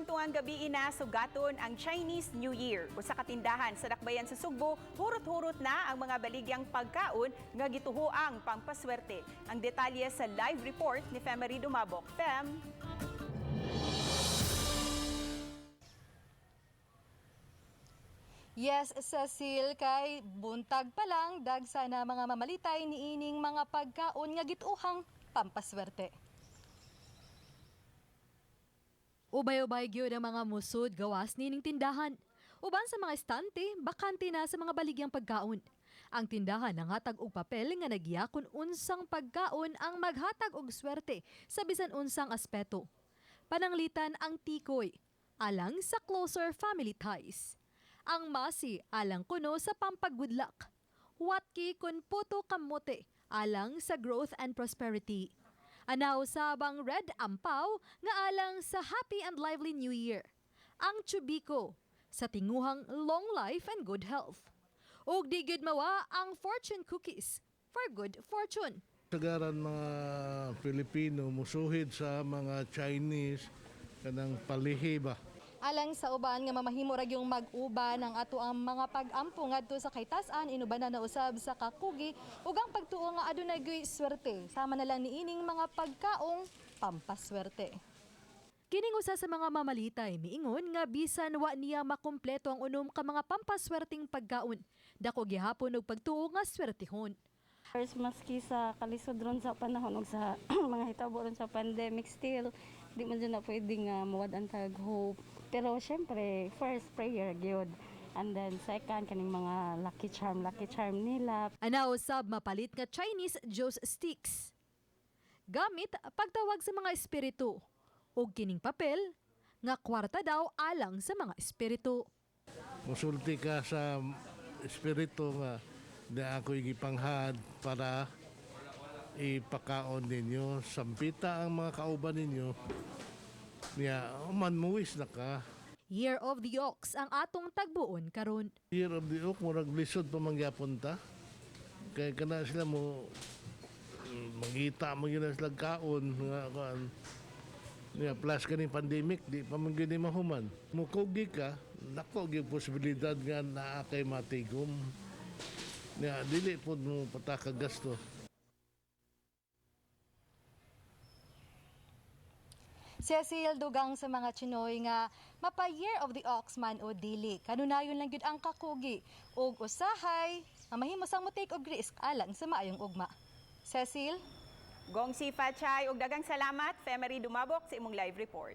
tungtungang gabi ina sugaton ang Chinese New Year. Usa ka tindahan sa dakbayan sa Sugbo, hurot-hurot na ang mga baligyang pagkaon nga gituhoang pampaswerte. Ang detalye sa live report ni Femery Dumabok. Fem. Yes, Cecil, kay buntag pa lang dagsa na mga mamalitay niining mga pagkaon nga gituhang pampaswerte. Ubay-ubay gyud ang mga musod gawas nining tindahan. Uban sa mga estante, bakante na sa mga baligyang pagkaon. Ang tindahan nangatag og papel nga nagiya kung unsang pagkaon ang maghatag og swerte sa bisan unsang aspeto. Pananglitan ang tikoy, alang sa closer family ties. Ang masi alang kuno sa pampagudlak. Watki kun puto kamote alang sa growth and prosperity. Anaw sabang red ampaw nga alang sa happy and lively new year. Ang chubiko sa tinguhang long life and good health. Ug di gid mawa ang fortune cookies for good fortune. Sagaran mga Pilipino musuhid sa mga Chinese kanang palihi ba. Alang sa uban nga mamahimo ra yung mag-uba ng ato ang mga pag-ampo ngadto sa kaytas-an inuban na usab sa kakugi ug ang pagtuo nga adunay gyud swerte sama na lang niining mga pagkaong pampaswerte. Kining usa sa mga mamalitay miingon nga bisan wa niya makumpleto ang unom ka mga pampaswerteng pagkaon dako gihapon og pagtuo nga swertehon. First, maski sa kalisod ron sa panahon og sa mga hitabo ron sa pandemic still, di man dyan na pwedeng mawad-an tag hope. Pero syempre, first prayer gyud. And then second, kaning mga lucky charm nila. Anaw sab mapalit nga Chinese Joe's Sticks. Gamit pagtawag sa mga espiritu. Ug kining papel nga kwarta daw alang sa mga espiritu. Musulti ka sa espiritu nga na ako igipanghad para ipakaon ninyo. Sampita ang mga kauban ninyo. Niya, manmuwis na ka. Year of the Ox ang atong tagbuon karon. Year of the Oak, murag lisod pa mangyapunta. Kaya kana sila mo, mangita mo yun na sila kaon. Plus kaning pandemic, di pa man gini mahuman. Mukugi ka, nako yung posibilidad nga naa kay matigom. Niya, dili po mo pataka gasto. Cecil, dugang sa mga Chinoy nga mapa Year of the Ox man o dili. Kanunayon lang gyud ang kakugi ug usahay nga mahimo sang mo take og risk alang sa maayong ugma. Cecil? Gong si Fachay ug dagang salamat Femery Dumabok sa imong live report.